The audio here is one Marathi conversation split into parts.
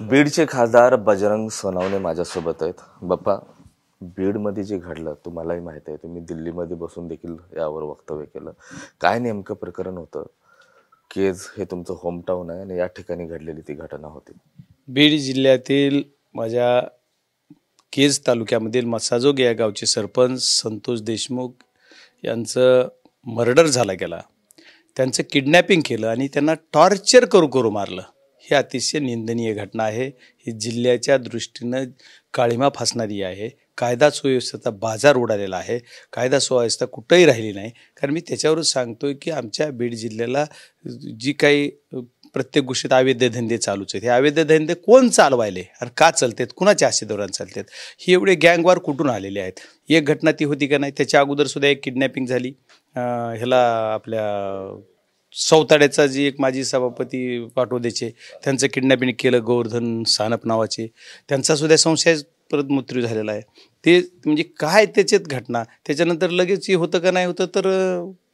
बीडचे खासदार बजरंग सोनवणे माझ्यासोबत आहेत. बाप्पा, बीडमध्ये जे घडलं तुम्हालाही माहित आहे, तुम्ही दिल्लीमध्ये बसून देखील यावर वक्तव्य केलं. काय नेमकं प्रकरण होतं? केज हे तुमचं होमटाऊन आहे आणि या ठिकाणी घडलेली ती घटना होती. बीड जिल्ह्यातील माझ्या केज तालुक्यामधील मसाजोग या गावचे सरपंच संतोष देशमुख यांचं मर्डर झाला गेला. त्यांचं किडनॅपिंग केलं आणि त्यांना टॉर्चर करू मारलं. ही अतिशय निंदनीय घटना आहे. ही जिल्ह्याच्या दृष्टीनं काळिमा फासणारी आहे. कायदा सुव्यवस्थेचा बाजार उडालेला आहे. कायदा सुव्यवस्था कुठंही राहिली नाही. कारण मी त्याच्यावरच सांगतोय की आमच्या बीड जिल्ह्याला जी काही प्रत्येक गोष्टीत अवैध धंदे चालूच आहेत. हे अवैध धंदे कोण चालवायले आणि का चालतात, कुणाच्या आशेदौरान चालतात, ही एवढे गँगवार कुठून आलेले आहेत. एक घटना ती होती का नाही, त्याच्या अगोदरसुद्धा एक किडनॅपिंग झाली. ह्याला आपल्या सौताड्याचा जी एक माजी सभापती पाटोद्याचे, त्यांचं किडनॅपिंग केलं गोवर्धन सानप नावाचे, त्यांचासुद्धा संशयास्पद मृत्यू झालेला आहे. ते म्हणजे काय त्याच्यात घटना. त्याच्यानंतर लगेच हे होतं का नाही होतं तर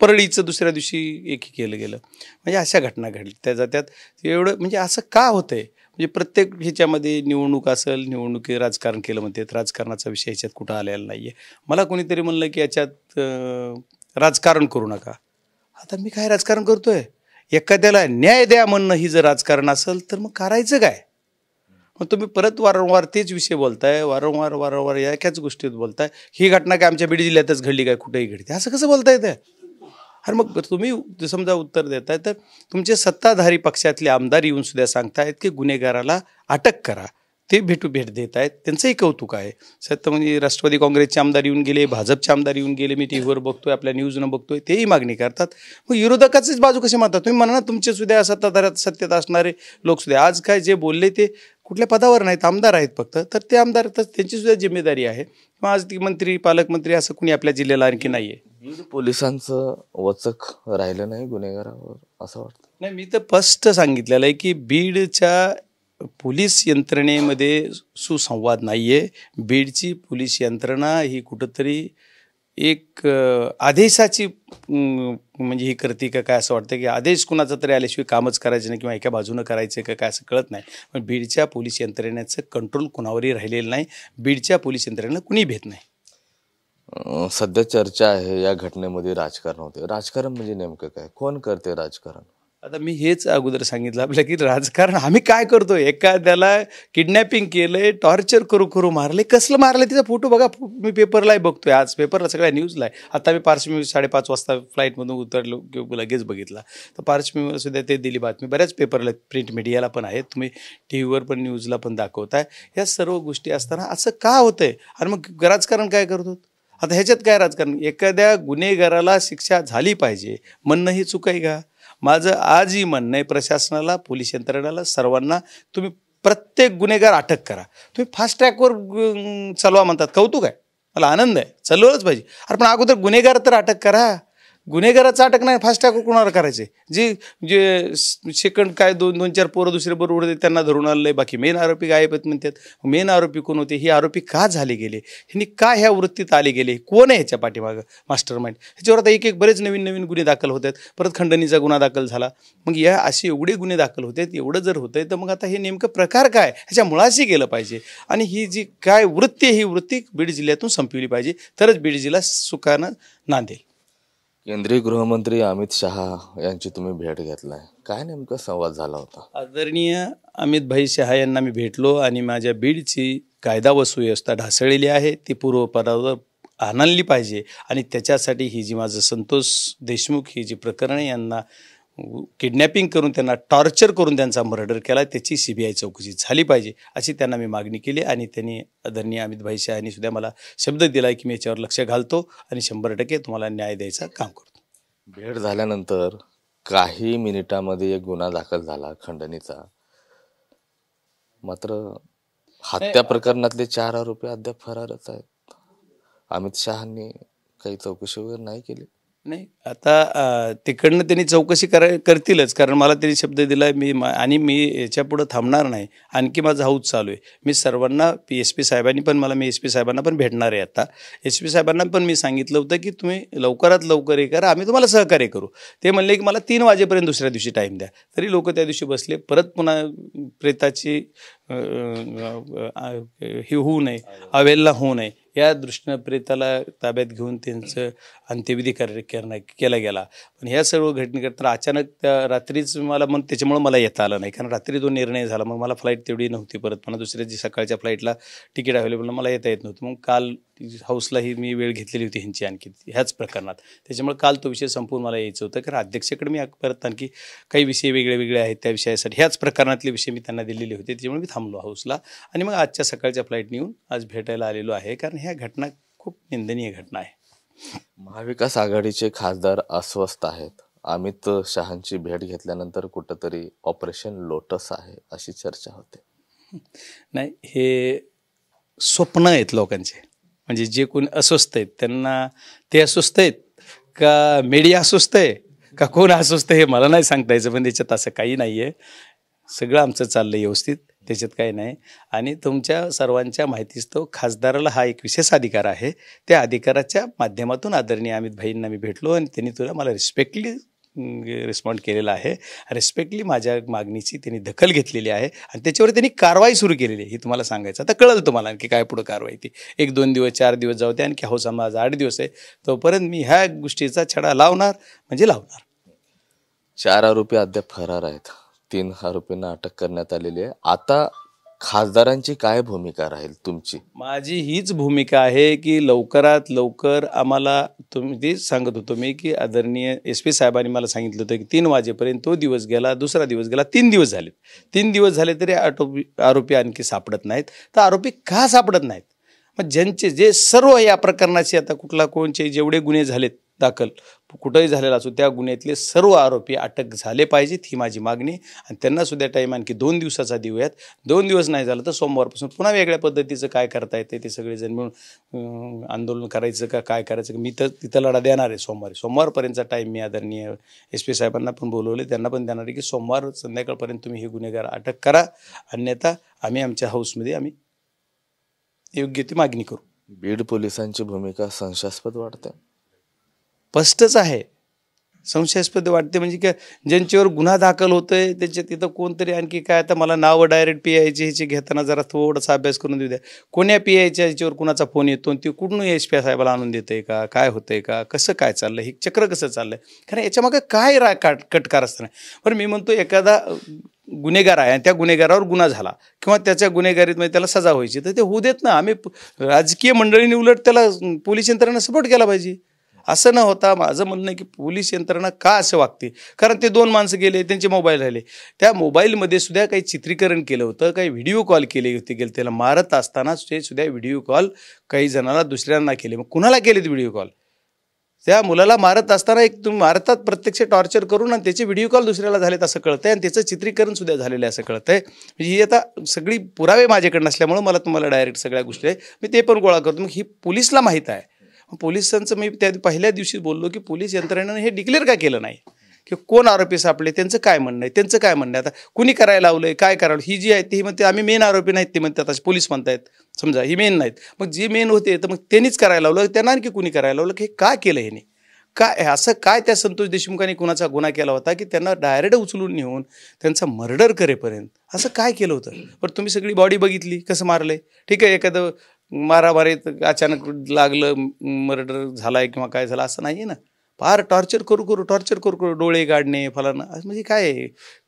परळीचं दुसऱ्या दिवशी एक केलं गेलं. म्हणजे अशा घटना घडल्या त्यात एवढं म्हणजे असं का होतंय. म्हणजे प्रत्येक ह्याच्यामध्ये निवडणूक असेल, निवडणुकी राजकारण केलं म्हणतात. राजकारणाचा विषय ह्याच्यात कुठं आलेला नाही आहे. मला कोणीतरी म्हणलं की याच्यात राजकारण करू नका. आता मी काय राजकारण करतोय? एखाद्याला न्याय द्या म्हणणं ही जर राजकारण असेल तर मग करायचं काय? मग तुम्ही परत वारंवार तेच विषय बोलताय, वारंवार एकाच गोष्टीत बोलताय. ही घटना काय आमच्या बीड जिल्ह्यातच घडली काय, कुठेही घडते, असं कसं बोलता येतं? अरे मग तुम्ही समजा उत्तर देताय तर तुमचे सत्ताधारी पक्षातले आमदार येऊन सुद्धा सांगतायत की गुन्हेगाराला अटक करा. ते भेट देत आहेत, त्यांचंही कौतुक आहे. सत्य म्हणजे राष्ट्रवादी काँग्रेसचे आमदार येऊन गेले, भाजपचे आमदार येऊन गेले, मी टी व्हीवर बघतोय, आपल्या न्यूजनं बघतोय, तेही मागणी करतात. मग विरोधकाचीच बाजू कशी मानतात तुम्ही? म्हणा ना तुमचे सुद्धा सत्ताधाऱ्यात सत्तेत असणारे लोक सुद्धा आज काय जे बोलले ते कुठल्या पदावर नाहीत, आमदार आहेत फक्त. तर ते आमदार तर त्यांची सुद्धा जिम्मेदारी आहे. मग आज ती मंत्री पालकमंत्री असं कुणी आपल्या जिल्ह्याला आणखी नाही आहे. बीड पोलिसांचं वचक राहिलं नाही गुन्हेगारावर असं वाटतं? नाही, मी तर स्पष्ट सांगितलेलं आहे की बीडच्या पोलीस यंत्रणेमध्ये सुसंवाद नाही आहे. बीडची पोलीस यंत्रणा ही कुठंतरी एक आदेशाची म्हणजे ही करते का काय असं वाटतं की आदेश कुणाचा तरी आल्याशिवाय कामच करायचं नाही किंवा एका बाजूनं करायचं का काय असं कळत नाही. पण बीडच्या पोलीस यंत्रणेचं कंट्रोल कुणावरही राहिलेलं नाही. बीडच्या पोलीस यंत्रणेला कुणी भेट नाही. सध्या चर्चा आहे या घटनेमध्ये राजकारण होते. राजकारण म्हणजे नेमकं काय? कोण करते राजकारण? आता मी हेच अगोदर सांगितलं आपल्या की राजकारण आम्ही काय करतोय. एखाद्याला किडनॅपिंग केलंय, टॉर्चर करू मारले. कसलं मारलं तिचा फोटो बघा. मी पेपरलाही बघतोय, आज पेपरला सगळ्या न्यूजला आहे. आता मी पार्श्वभूमी 5:30 वाजता फ्लाईटमधून उतरलो लगेच बघितला तर पार्श्वभूमीवर सुद्धा ते दिली बातमी. बऱ्याच पेपरला प्रिंट मीडियाला पण आहे, तुम्ही टी व्हीवर पण न्यूजला पण दाखवताय. या सर्व गोष्टी असताना असं का होतंय? आणि मग राजकारण काय करतो? आता ह्याच्यात काय राजकारण? एखाद्या गुन्हेगाराला शिक्षा झाली पाहिजे म्हणणं ही चूक आहे का? माझं आजही म्हणणं आहे प्रशासनाला, पोलीस यंत्रणेला, सर्वांना, तुम्ही प्रत्येक गुन्हेगार अटक करा. तुम्ही फास्ट ट्रॅकवर चालवा म्हणतात, कौतुक आहे, मला आनंद आहे, चालवलंच पाहिजे. अरे पण अगोदर गुन्हेगार तर अटक करा. गुन्हेगाराचं अटक नाही, फास्ट ट्रॅकवर कोणाला करायचे? जे सेकंड काय 2-4 पोरं दुसरे बरोबर उडते त्यांना धरून आणलंय, बाकी मेन आरोपी गायब आहेत म्हणतात. मेन आरोपी कोण होते? ही आरोपी का झाले गेले? ह्यांनी का ह्या वृत्तीत आले गेले? कोण आहे ह्याच्या पाठीमागं मास्टर माइंड? ह्याच्यावर आता एक बरेच नवीन गुन्हे दाखल होत आहेत. परत खंडणीचा गुन्हा दाखल झाला. मग या असे एवढे गुन्हे दाखल होत आहेत. एवढं जर होतंय तर मग आता हे नेमकं प्रकार काय? ह्याच्या मुळाशी गेलं पाहिजे. आणि ही जी काय वृत्ती आहे, ही वृत्ती बीड जिल्ह्यातून संपवली पाहिजे, तरच बीड जिल्हा सुखानं नांदेल. केंद्रीय गृहमंत्री अमित शहा यांची तुम्ही भेट घेतलाय, काय नेमका संवाद झाला होता? आदरणीय अमित भाई शहा यांना मी भेटलो आणि माझ्या बीडची कायदा व सुव्यवस्था ढासळलेली आहे, ती पूर्वपदावर आणली पाहिजे. आणि त्याच्यासाठी ही जी माझं संतोष देशमुख ही जी प्रकरण यांना किडनॅपिंग करून त्यांना टॉर्चर करून त्यांचा मर्डर केला, त्याची CBI चौकशी झाली पाहिजे अशी त्यांना मी मागणी केली. आणि त्यांनी आदरणीय अमित भाई शहा यांनी सुद्धा मला शब्द दिला की मी याच्यावर लक्ष घालतो आणि 100% तुम्हाला न्याय द्यायचं काम करतो. भेट झाल्यानंतर काही मिनिटांमध्ये एक गुन्हा दाखल झाला खंडणीचा. मात्र हत्या प्रकरणातले 4 आरोपी अद्याप फरारच आहेत. अमित शहांनी काही चौकशी वगैरे नाही केली? नाही, आता तिकडनं त्यांनी चौकशी करतीलच, कारण मला त्यांनी शब्द दिला आणि मी याच्यापुढं थांबणार नाही. आणखी माझा हौद चालू आहे. मी सर्वांना SP साहेबांनी पण मी SP साहेबांना पण भेटणार आहे. आता SP साहेबांना पण मी सांगितलं होतं की तुम्ही लवकरात लवकर हे करा, आम्ही तुम्हाला सहकार्य करू. ते म्हणले की मला 3 वाजेपर्यंत दुसऱ्या दिवशी टाईम द्या. तरी लोक त्या दिवशी बसले. परत पुन्हा प्रेताची हे होऊ नये, अवेल्ला होऊ नये या दृष्टीनं प्रेताला ताब्यात घेऊन त्यांचं अंत्यविधी केला गेला. पण ह्या सर्व घटनेकरता अचानक त्या रात्रीच मला मग त्याच्यामुळं मला येता आलं नाही, कारण रात्री तो निर्णय झाला. मग मला फ्लाईट तेवढी नव्हती, परत मला दुसऱ्या जी सकाळच्या फ्लाईटला तिकीट अवेलेबल, मला येता येत नव्हतं. मग काल हाऊसलाही मी वेळ घेतलेली होती ह्यांची आणखी ह्याच प्रकरणात, त्याच्यामुळे काल तो विषय संपून मला यायचं होतं. कारण अध्यक्षाकडे मी परत आणखी काही विषय वेगळे आहेत त्या विषयासाठी, ह्याच प्रकरणातले विषय मी त्यांना दिलेले होते, त्याच्यामुळे मी थांबलो हाऊसला आणि मग आजच्या सकाळच्या फ्लाईटने येऊन आज भेटायला आलेलो आहे. कारण ह्या घटना खूप निंदनीय घटना आहे. महाविकास आघाडीचे खासदार अस्वस्थ आहेत. अमित शहांची भेट घेतल्यानंतर कुठंतरी ऑपरेशन लोटस आहे अशी चर्चा होते. नाही, हे स्वप्न आहेत लोकांचे. म्हणजे जे कोणी अस्वस्थ आहेत त्यांना ते अस्वस्थ आहेत का मीडिया अस्वस्थ आहे का कोण अस्वस्थ हे मला नाही सांगता यायचं. पण त्याच्यात असं काही नाही आहे, सगळं आमचं चाललं व्यवस्थित, त्याच्यात काही नाही. आणि तुमच्या सर्वांच्या माहितीस्तव खासदाराला हा एक विशेष अधिकार आहे. त्या अधिकाराच्या माध्यमातून आदरणीय अमित भाईंना मी भेटलो आणि त्यांनी मला रिस्पेक्टली रिस्पॉन्ड केलेला आहे. रिस्पेक्टली माझ्या मागणीची त्यांनी दखल घेतलेली आहे आणि त्याच्यावर त्यांनी कारवाई सुरू केलेली आहे. ही तुम्हाला सांगायचं आता कळलं तुम्हाला आणखी काय पुढं कारवाई ती 1-2 दिवस 4 दिवस जाऊ द्या. आणखी हौसा माझा 8 दिवस आहे, तोपर्यंत मी ह्या गोष्टीचा छडा लावणार म्हणजे लावणार. 4 आरोपी अद्याप फरार आहेत. 3 आरोपींना अटक करण्यात आलेली आहे. आता खासदारांची काय भूमिका राहील तुमची? माझी हीच भूमिका आहे की लवकरात लवकर आम्हाला, तुम्ही ते सांगत होतो मी की आदरणीय SP साहेबांनी मला सांगितलं होतं की 3 वाजेपर्यंत तो दिवस गेला, दुसरा दिवस गेला, 3 दिवस झाले. 3 दिवस झाले तरी आरोपी आणखी सापडत नाहीत. तर आरोपी का सापडत नाहीत? मग ज्यांचे जे सर्व या प्रकरणाचे आता कुठला कोणचे जेवढे गुन्हे झालेत दाखल कुठंही झालेला असो, त्या गुन्ह्यातले सर्व आरोपी अटक झाले पाहिजेत, ही माझी मागणी. आणि त्यांना सुद्धा टाईम आणखी 2 दिवसाचा देऊयात. 2 दिवस नाही झालं तर सोमवारपासून पुन्हा वेगळ्या पद्धतीचं काय करता येते ते सगळेजण मिळून आंदोलन करायचं का काय करायचं. मी तर तिथं लढा देणार आहे. सोमवारपर्यंतचा टाईम मी आदरणीय SP साहेबांना पण बोलवले, त्यांना पण देणार आहे की सोमवार संध्याकाळपर्यंत तुम्ही हे गुन्हेगार अटक करा, अन्यथा आम्ही आमच्या हाऊसमध्ये आम्ही योग्य ती मागणी करू. बीड पोलिसांची भूमिका संशयास्पद वाटते. स्पष्टच आहे, संशयास्पद वाटते. म्हणजे काय, ज्यांच्यावर गुन्हा दाखल होतोय त्याच्या तिथं कोणतरी आणखी काय, आता मला नावं डायरेक्ट PIचे ह्याचे घेताना जरा थोडासा अभ्यास करून देऊ द्या. कोण्या PIच्या ह्याच्यावर कुणाचा फोन येतो आणि ते कुठून SP साहेबाला आणून देतंय का, काय होतंय का, कसं काय चाललं, हे चक्र कसं चाललंय, कारण याच्यामागं काय कटकार असतं. पण मी म्हणतो एखादा गुन्हेगार आहे आणि त्या गुन्हेगारावर गुन्हा झाला किंवा त्याच्या गुन्हेगारीत म्हणजे त्याला सजा व्हायची, तर ते होऊ देत ना. आम्ही राजकीय मंडळीने उलट त्याला पोलीस यंत्रणा सपोर्ट केला पाहिजे. असं न होता माझं म्हणणं आहे की पोलीस यंत्रणा का असं वागते, कारण ते 2 माणसं गेले, त्यांचे मोबाईल राहिले, त्या मोबाईलमध्ये सुद्धा काही चित्रीकरण केलं होतं, काही व्हिडिओ कॉल केले होते, त्याला मारत असताना ते सुद्धा व्हिडिओ कॉल काही जणांना दुसऱ्यांना केले. मग कुणाला केले ते व्हिडिओ कॉल? त्या मुलाला मारत असताना एक तुम्ही मारतात प्रत्यक्ष टॉर्चर करून आणि त्याचे व्हिडिओ कॉल दुसऱ्याला झालेत असं कळतंय आणि त्याचं चित्रीकरण सुद्धा झालेलं आहे असं कळतंय. म्हणजे ही आता सगळी पुरावे माझ्याकडे नसल्यामुळं मला तुम्हाला डायरेक्ट सगळ्या गोष्टी आहे मी ते पण गोळा करतो. मग ही पोलिसला माहीत आहे. पोलिसांचं मी त्या पहिल्या दिवशी बोललो की पोलीस यंत्रणेनं हे डिक्लेअर का केलं नाही की कोण आरोपी सापडले, त्यांचं काय म्हणणं आहे, त्यांचं काय म्हणणं आहे, आता कुणी करायला लावलंय, काय करावं. ही जी आहे ती म्हणते आम्ही मेन आरोपी नाहीत, ते म्हणतात आता पोलीस म्हणतायत, समजा ही मेन नाहीत, मग जी मेन होते तर मग त्यांनीच करायला लावलं, त्यांना आणखी कुणी करायला लावलं, की हे का केलं ह्याने, काय असं काय त्या संतोष देशमुखांनी कुणाचा गुन्हा केला होता की त्यांना डायरेक्ट उचलून नेऊन त्यांचा मर्डर करेपर्यंत असं काय केलं होतं. पण तुम्ही सगळी बॉडी बघितली कसं मारलंय, ठीक आहे, एखादं मारामारीत अचानक लागलं, मर्डर झालाय किंवा काय झालं असं नाही आहे ना. फार टॉर्चर करू डोळे काढणे फलाना, म्हणजे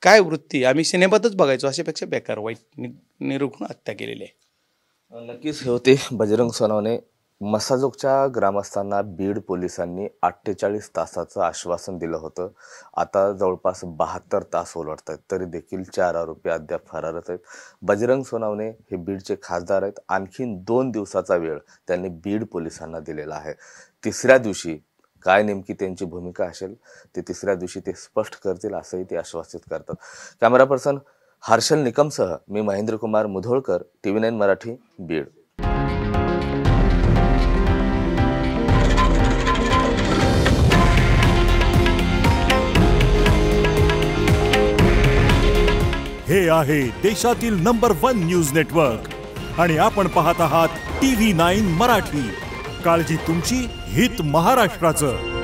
काय वृत्ती आम्ही सिनेमातच बघायचो, अशापेक्षा बेकार वाईट निरुखून हत्या केलेली आहे. नक्कीच हे होते बजरंग सोनवणे. मसाजोगच्या ग्रामस्थांना बीड पोलिसांनी 48 तासाचं आश्वासन दिलं होतं. आता जवळपास 72 तास ओलांडत आहेत, तरी देखील 4 आरोपी अद्याप फरारच आहेत. बजरंग सोनवणे हे बीडचे खासदार आहेत. आणखीन 2 दिवसाचा वेळ त्यांनी बीड पोलिसांना दिलेला आहे. 3ऱ्या दिवशी काय नेमकी त्यांची भूमिका असेल ते 3ऱ्या दिवशी ते स्पष्ट करतील असंही ते आश्वासित करतात. कॅमेरा पर्सन हर्षल निकमसह मी महेंद्र कुमार मुधोळकर, TV9 मराठी, बीड. हे आहे देशातील नंबर 1 न्यूज नेटवर्क आणि आपण पाहत आहात TV9 मराठी. काळजी तुमची, हित महाराष्ट्राचं.